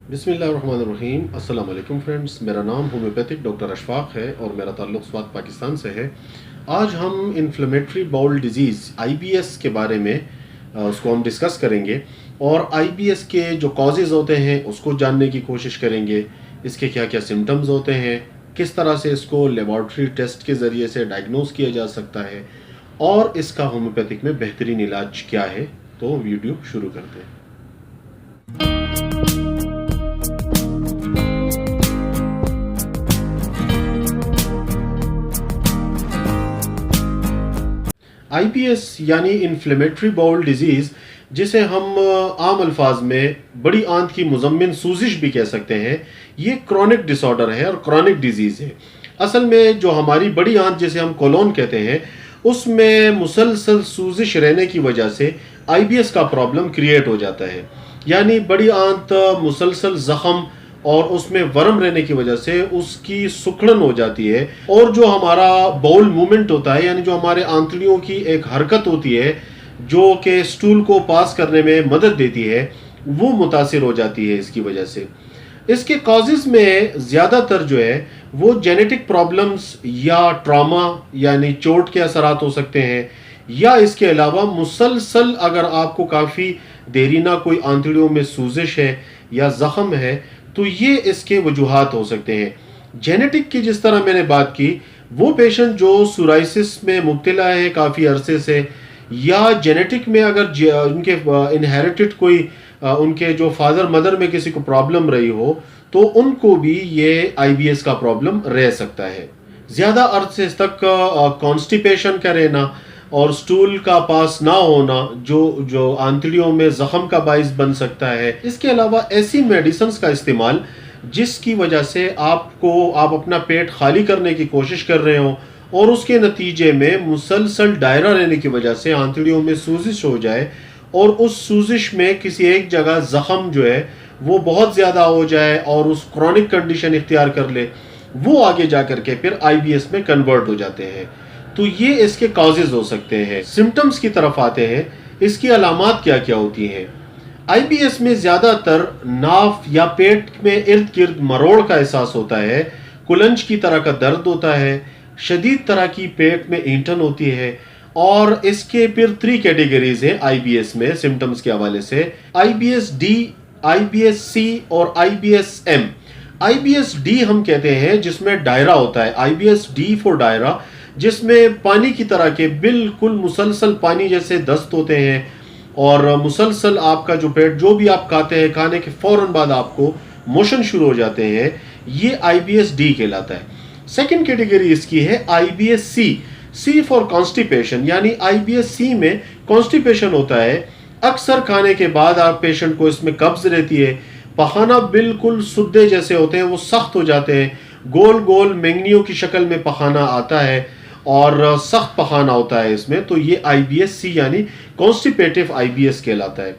बिस्मिल्लाहिर्रहमानिर्रहीम। अस्सलाम वालेकुम फ्रेंड्स, मेरा नाम होम्योपैथिक डॉक्टर अशफाक है और मेरा ताल्लुक़ स्वात पाकिस्तान से है। आज हम इन्फ्लेमेटरी बाउल डिजीज़ आईबीएस के बारे में उसको हम डिस्कस करेंगे और आईबीएस के जो कॉजेज़ होते हैं उसको जानने की कोशिश करेंगे। इसके क्या क्या सिम्टम्स होते हैं, किस तरह से इसको लेबॉर्ट्री टेस्ट के ज़रिए से डायग्नोस किया जा सकता है और इसका होम्योपैथिक में बेहतरीन इलाज क्या है। तो वीडियो शुरू करते हैं। आईबीएस यानी इन्फ्लेमेटरी बाउल डिजीज़, जिसे हम आम अल्फाज में बड़ी आंत की मुज़म्मिन सूजिश भी कह सकते हैं, ये क्रॉनिक डिसऑर्डर है और क्रॉनिक डिजीज़ है। असल में जो हमारी बड़ी आंत जिसे हम कोलोन कहते हैं, उसमें मुसलसल सूजिश रहने की वजह से आईबीएस का प्रॉब्लम क्रिएट हो जाता है। यानी बड़ी आंत मुसलसल ज़ख़म और उसमें वर्म रहने की वजह से उसकी सुखड़न हो जाती है और जो हमारा बाउल मूवमेंट होता है, यानी जो हमारे आंतड़ियों की एक हरकत होती है जो कि स्टूल को पास करने में मदद देती है, वो मुतासिर हो जाती है इसकी वजह से। इसके कॉजेज़ में ज़्यादातर जो है वो जेनेटिक प्रॉब्लम्स या ट्रॉमा यानी चोट के असरात हो सकते हैं, या इसके अलावा मुसलसल अगर आपको काफ़ी देरीना कोई आंतड़ियों में सूजिश है या ज़ख़म है तो ये इसके वजूहात हो सकते हैं। जेनेटिक की जिस तरह मैंने बात की, वो पेशेंट जो सोराइसिस में मुब्तला है काफ़ी अरसे से, या जेनेटिक में अगर उनके इनहेरिटेड कोई उनके जो फादर मदर में किसी को प्रॉब्लम रही हो तो उनको भी ये आईबीएस का प्रॉब्लम रह सकता है। ज़्यादा अरसे तक कॉन्स्टिपेशन का रहना और स्टूल का पास ना होना जो आंतड़ियों में जख्म का बाइस बन सकता है। इसके अलावा ऐसी मेडिसिन का इस्तेमाल जिसकी वजह से आप अपना पेट खाली करने की कोशिश कर रहे हो और उसके नतीजे में मुसलसल दायरा रहने की वजह से आंतड़ियों में सूजिश हो जाए और उस सूजिश में किसी एक जगह जख्म जो है वो बहुत ज़्यादा हो जाए और उस क्रॉनिक कंडीशन इख्तियार कर ले, वो आगे जा कर के फिर आईबीएस में कन्वर्ट हो जाते हैं। तो ये इसके कॉजेज हो सकते हैं। सिम्टम्स की तरफ आते हैं, इसकी अलामात क्या क्या होती हैं। आईबीएस में ज़्यादातर नाफ या पेट में इर्द गिर्द मरोड़ का एहसास होता है, कुलंज की तरह का दर्द होता है, शदीद तरह की पेट में ईंठन होती है और इसके फिर 3 कैटेगरीज हैं आईबीएस में सिम्टम्स के हवाले से: आईबीएस डी, आईबीएस सी और आईबीएस एम। आईबीएस डी हम कहते हैं जिसमें दायरा होता है, आईबीएस डी फॉर दायरा, जिसमें पानी की तरह के बिल्कुल मुसलसल पानी जैसे दस्त होते हैं और मुसलसल आपका जो पेट जो भी आप खाते हैं, खाने के फौरन बाद आपको मोशन शुरू हो जाते हैं, ये आईबीएस डी कहलाता है। सेकंड कैटेगरी इसकी है IBS C, C for constipation, यानी आईबीएस सी में कॉन्स्टिपेशन होता है। अक्सर खाने के बाद आप पेशेंट को इसमें कब्ज रहती है, पखाना बिल्कुल सुद्दे जैसे होते हैं, वो सख्त हो जाते हैं, गोल गोल मेंगनियों की शक्ल में पखाना आता है और सख्त पखाना होता है इसमें। तो ये आईबीएस सी यानी कॉन्स्टिपेटिव आईबीएस कहलाता है।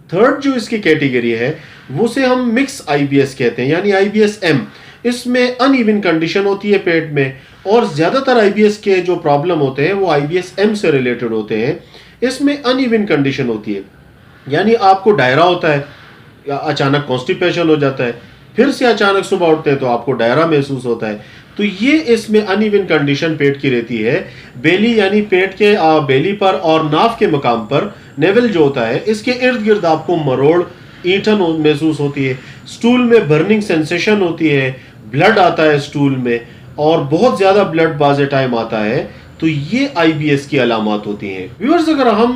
थर्ड जो इसकी कैटेगरी है वो से हम मिक्स आईबीएस कहते हैं, यानी आईबीएस एम। इसमें अनइवन कंडीशन होती है पेट में और ज़्यादातर आईबीएस के जो प्रॉब्लम होते हैं वो आईबीएस एम से रिलेटेड होते हैं। इसमें अनइवन कंडीशन होती है, यानी आपको डायरा होता है, अचानक कॉन्स्टिपेशन हो जाता है, फिर से अचानक सुबह उठते हैं तो आपको डायरा महसूस होता है। तो ये इसमें अनइवन कंडीशन पेट की रहती है। बेली यानी पेट के बेली पर और नाफ के मकाम पर नेवल जो होता है, इसके इर्द गिर्द आपको मरोड़ ईंठन महसूस होती है, स्टूल में बर्निंग सेंसेशन होती है, ब्लड आता है स्टूल में और बहुत ज़्यादा ब्लड बाज़े टाइम आता है। तो ये आईबीएस की अलामात होती हैं। व्यूअर्स, अगर हम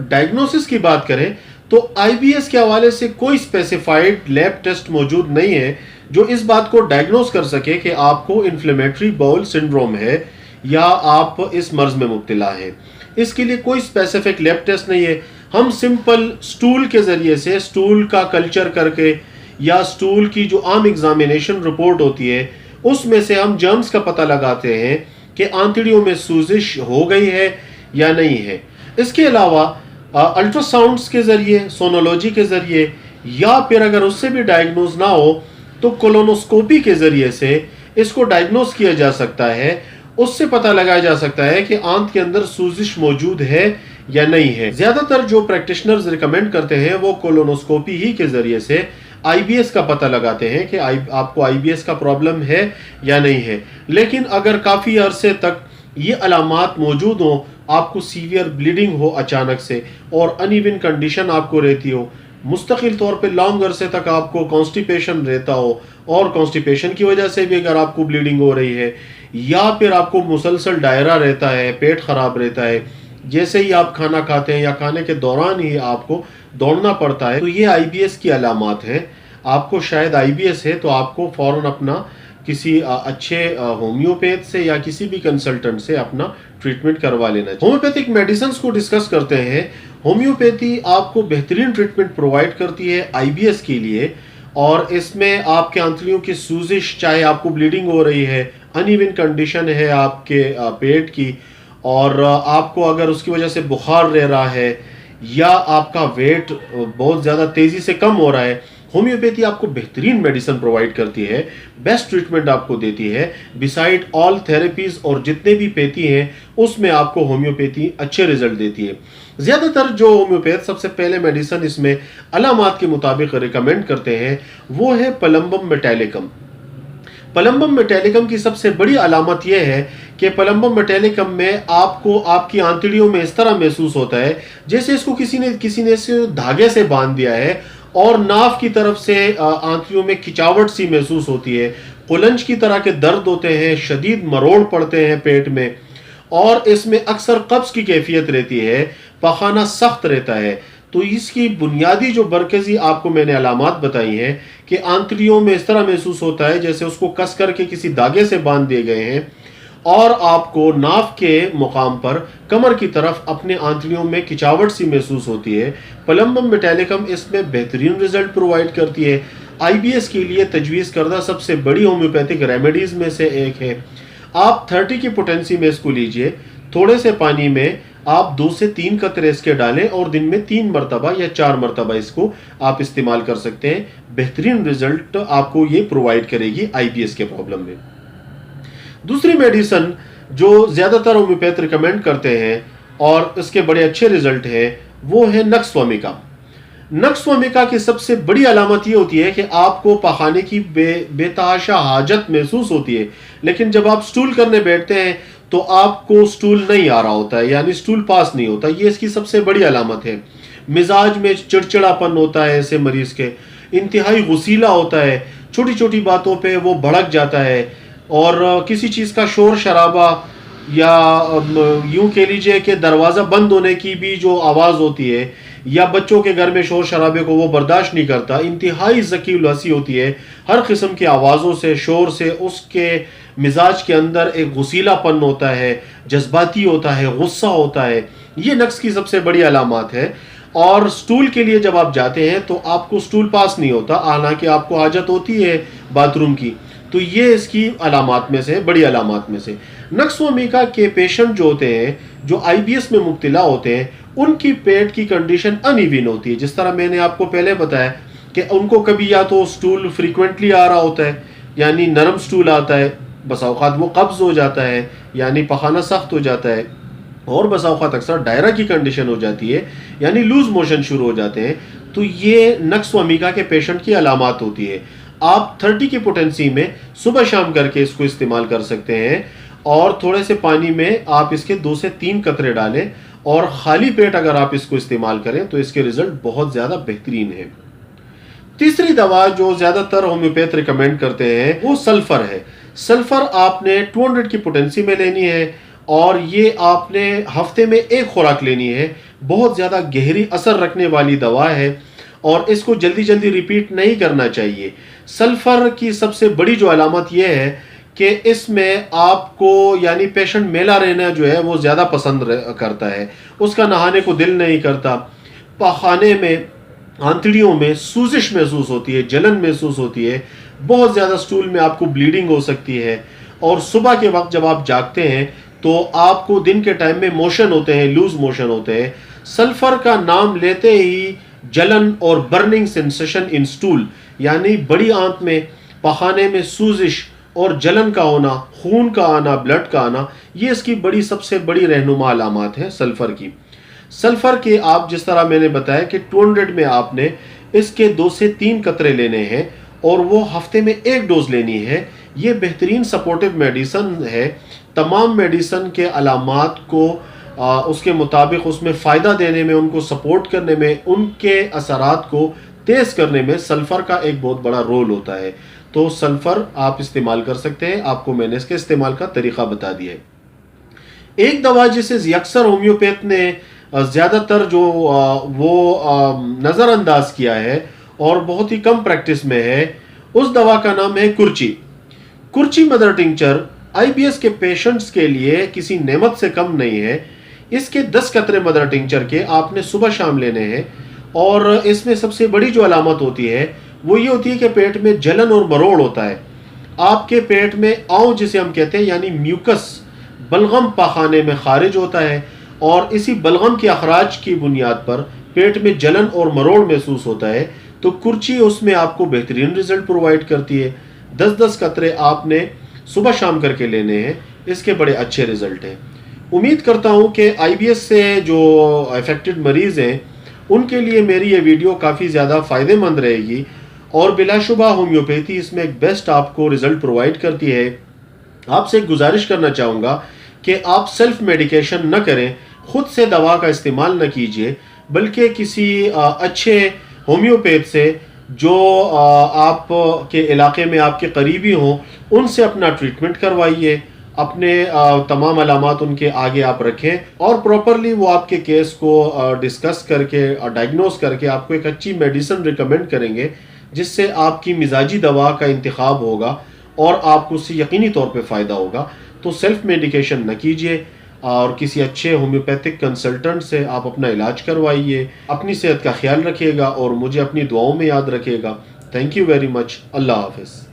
डायग्नोसिस की बात करें तो आईबीएस के हवाले से कोई स्पेसिफाइड लैब टेस्ट मौजूद नहीं है जो इस बात को डायग्नोस कर सके कि आपको इन्फ्लेमेटरी बाउल सिंड्रोम है या आप इस मर्ज में मुब्तला है। इसके लिए कोई स्पेसिफिक लैब टेस्ट नहीं है। हम सिंपल स्टूल के ज़रिए से, स्टूल का कल्चर करके या स्टूल की जो आम एग्जामिनेशन रिपोर्ट होती है उसमें से हम जर्म्स का पता लगाते हैं कि आंतड़ियों में सूजिश हो गई है या नहीं है। इसके अलावा अल्ट्रासाउंड्स के ज़रिए, सोनोलॉजी के ज़रिए, या फिर अगर उससे भी डायग्नोज ना हो तो कोलोनोस्कोपी के ज़रिए से इसको डायग्नोज किया जा सकता है। उससे पता लगाया जा सकता है कि आंत के अंदर सूजिश मौजूद है या नहीं है। ज़्यादातर जो प्रैक्टिशनर्स रिकमेंड करते हैं वो कोलोनोस्कोपी ही के ज़रिए से आईबीएस का पता लगाते हैं कि आपको आईबीएस का प्रॉब्लम है या नहीं है। लेकिन अगर काफ़ी अरसे तक ये अलामात मौजूद हों, आपको सीवियर ब्लीडिंग हो अचानक से और अनइवन कंडीशन आपको रहती हो, मुस्तकिल तौर पे लॉन्ग अरसे तक आपको कॉन्स्टिपेशन रहता हो और कॉन्स्टिपेशन की वजह से भी अगर आपको ब्लीडिंग हो रही है, या फिर आपको मुसलसल डायरा रहता है, पेट खराब रहता है, जैसे ही आप खाना खाते हैं या खाने के दौरान ही आपको दौड़ना पड़ता है, तो ये आईबीएस की अलामात हैं। आपको शायद आईबीएस है तो आपको फ़ौरन अपना किसी अच्छे होम्योपैथ से या किसी भी कंसल्टेंट से अपना ट्रीटमेंट करवा लेना चाहिए। होम्योपैथिक मेडिसिन को डिस्कस करते हैं। होम्योपैथी आपको बेहतरीन ट्रीटमेंट प्रोवाइड करती है आईबीएस के लिए, और इसमें आपके आंतड़ियों की सूजिश, चाहे आपको ब्लीडिंग हो रही है, अनइवन कंडीशन है आपके पेट की, और आपको अगर उसकी वजह से बुखार रह रहा है या आपका वेट बहुत ज़्यादा तेज़ी से कम हो रहा है, होम्योपैथी आपको बेहतरीन मेडिसिन प्रोवाइड करती है, बेस्ट ट्रीटमेंट आपको देती है। बिसाइड ऑल थेरेपीज और जितने भी पैथी हैं उसमें आपको होम्योपैथी अच्छे रिजल्ट देती है। ज़्यादातर जो होम्योपैथ सबसे पहले मेडिसिन इसमें अलामात के मुताबिक रिकमेंड करते हैं वो है पलम्बम मेटालिकम। पलम्बम मेटालिकम की सबसे बड़ी अलामत यह है कि पलम्बम मेटालिकम में आपको आपकी आंतड़ियों में इस तरह महसूस होता है जैसे इसको किसी ने इसे धागे से बांध दिया है, और नाफ की तरफ से आंतड़ियों में खिंचावट सी महसूस होती है, कुलंज की तरह के दर्द होते हैं, शदीद मरोड़ पड़ते हैं पेट में, और इसमें अक्सर कब्ज की कैफियत रहती है, पखाना सख्त रहता है। तो इसकी बुनियादी जो मरकजी आपको मैंने अलामात बताई हैं कि आंतड़ियों में इस तरह महसूस होता है जैसे उसको कस करके किसी धागे से बांध दिए गए हैं, और आपको नाफ के मुकाम पर कमर की तरफ अपने आंतड़ियों में खिंचावट सी महसूस होती है। पलम्बम मेटालिकम इसमें बेहतरीन रिजल्ट प्रोवाइड करती है। आईबीएस के लिए तजवीज़ करदा सबसे बड़ी होम्योपैथिक रेमेडीज़ में से एक है। आप 30 की पोटेंसी में इसको लीजिए, थोड़े से पानी में आप 2 से 3 कतरे इसके डालें और दिन में 3 मरतबा या 4 मरतबा इसको आप इस्तेमाल कर सकते हैं। बेहतरीन रिजल्ट आपको ये प्रोवाइड करेगी आईबीएस के प्रॉब्लम में। दूसरी मेडिसिन जो ज़्यादातर होम्योपैथ रिकमेंड करते हैं और इसके बड़े अच्छे रिजल्ट हैं वो है नक्स वोमिका। नक्स वोमिका की सबसे बड़ी अलामत ये होती है कि आपको पखाने की बेतहाशा हाजत महसूस होती है, लेकिन जब आप स्टूल करने बैठते हैं तो आपको स्टूल नहीं आ रहा होता है, यानी स्टूल पास नहीं होता। ये इसकी सबसे बड़ी अलामत है। मिजाज में चिड़चिड़ापन होता है ऐसे मरीज के, इंतहाई गुस्सीला होता है, छोटी छोटी बातों पे वो भड़क जाता है, और किसी चीज़ का शोर शराबा या यूं कह लीजिए कि दरवाज़ा बंद होने की भी जो आवाज़ होती है, या बच्चों के घर में शोर शराबे को वो बर्दाश्त नहीं करता। इंतहाई ज़की उलहसी होती है, हर किस्म की आवाज़ों से, शोर से उसके मिजाज के अंदर एक गुस्सीलापन होता है, जज्बाती होता है, गुस्सा होता है। ये नक्स की सबसे बड़ी अलामत है। और स्टूल के लिए जब आप जाते हैं तो आपको स्टूल पास नहीं होता, हालांकि आपको हाजत होती है बाथरूम की। तो ये इसकी अलामात में से, बड़ी अलामात में से। नक्स वोमिका के पेशेंट जो होते हैं, जो आईबीएस में मुब्तला होते हैं, उनकी पेट की कंडीशन अनइवन होती है। जिस तरह मैंने आपको पहले बताया कि उनको कभी या तो स्टूल फ्रीक्वेंटली आ रहा होता है, यानी नरम स्टूल आता है, बस औक़ात वो कब्ज़ हो जाता है, यानी पखाना सख्त हो जाता है, और बस औक़ात अक्सर डायरा की कंडीशन हो जाती है, यानी लूज मोशन शुरू हो जाते हैं। तो ये नक्स वोमिका के पेशेंट की अलामत होती है। आप 30 की पोटेंसी में सुबह शाम करके इसको इस्तेमाल कर सकते हैं, और थोड़े से पानी में आप इसके 2 से 3 कतरे डालें, और खाली पेट अगर आप इसको इस्तेमाल करें तो इसके रिजल्ट बहुत ज़्यादा बेहतरीन है। तीसरी दवा जो ज़्यादातर होम्योपैथ रिकमेंड करते हैं वो सल्फ़र है। सल्फ़र आपने 200 की पोटेंसी में लेनी है, और ये आपने हफ्ते में एक खुराक लेनी है। बहुत ज़्यादा गहरी असर रखने वाली दवा है, और इसको जल्दी जल्दी रिपीट नहीं करना चाहिए। सल्फ़र की सबसे बड़ी जो अलामत यह है कि इसमें आपको, यानी पेशेंट मेला रहना जो है वो ज़्यादा पसंद करता है, उसका नहाने को दिल नहीं करता, पखाने में, आंतड़ियों में सूजिश महसूस होती है, जलन महसूस होती है, बहुत ज़्यादा स्टूल में आपको ब्लीडिंग हो सकती है, और सुबह के वक्त जब आप जागते हैं तो आपको दिन के टाइम में मोशन होते हैं, लूज मोशन होते हैं। सल्फ़र का नाम लेते ही जलन और बर्निंग सेंसेशन इन स्टूल, यानी बड़ी आंत में, पखाने में सूजिश और जलन का होना, खून का आना, ब्लड का आना, ये इसकी बड़ी सबसे बड़ी रहनुमा अलामत है सल्फ़र की। सल्फ़र के आप जिस तरह मैंने बताया कि 200 में आपने इसके 2 से 3 कतरे लेने हैं और वो हफ्ते में 1 डोज लेनी है। ये बेहतरीन सपोर्टिव मेडिसन है। तमाम मेडिसन के अलामात को उसके मुताबिक उसमें फ़ायदा देने में, उनको सपोर्ट करने में, उनके असरात को तेज़ करने में सल्फ़र का एक बहुत बड़ा रोल होता है। तो सल्फ़र आप इस्तेमाल कर सकते हैं। आपको मैंने इसके इस्तेमाल का तरीक़ा बता दिया है। एक दवा जिसे अक्सर होम्योपैथ ने ज़्यादातर जो वो नज़रअंदाज किया है और बहुत ही कम प्रैक्टिस में है, उस दवा का नाम है कुर्ची। कुर्ची मदर टिंचर आईबीएस के पेशेंट्स के लिए किसी नेमत से कम नहीं है। इसके 10 कतरे मदर टिंचर के आपने सुबह शाम लेने हैं और इसमें सबसे बड़ी जो अलामत होती है वो ये होती है कि पेट में जलन और मरोड़ होता है। आपके पेट में आँव जिसे हम कहते हैं यानी म्यूकस बलगम पाखाने में खारिज होता है और इसी बलगम के अखराज की बुनियाद पर पेट में जलन और मरोड़ महसूस होता है। तो कुर्ची उसमें आपको बेहतरीन रिजल्ट प्रोवाइड करती है। 10-10 कतरे आपने सुबह शाम करके लेने हैं। इसके बड़े अच्छे रिजल्ट हैं। उम्मीद करता हूं कि आईबीएस से जो अफेक्टेड मरीज़ हैं उनके लिए मेरी ये वीडियो काफ़ी ज़्यादा फ़ायदेमंद रहेगी और बिलाशुबा होम्योपैथी इसमें एक बेस्ट आपको रिज़ल्ट प्रोवाइड करती है। आपसे एक गुजारिश करना चाहूँगा कि आप सेल्फ मेडिकेशन न करें, खुद से दवा का इस्तेमाल न कीजिए, बल्कि किसी अच्छे होम्योपैथ से जो आप के इलाके में आपके करीबी हों उनसे अपना ट्रीटमेंट करवाइए। अपने तमाम अलामात उनके आगे आप रखें और प्रॉपरली वो आपके केस को डिस्कस करके डायग्नोस करके आपको एक अच्छी मेडिसिन रिकमेंड करेंगे जिससे आपकी मिजाजी दवा का इंतखाब होगा और आपको उससे यकीनी तौर पे फ़ायदा होगा। तो सेल्फ मेडिकेशन न कीजिए और किसी अच्छे होम्योपैथिक कंसल्टेंट से आप अपना इलाज करवाइए। अपनी सेहत का ख्याल रखिएगा और मुझे अपनी दुआओं में याद रखिएगा। Thank you very much. अल्लाह हाफ़िज़।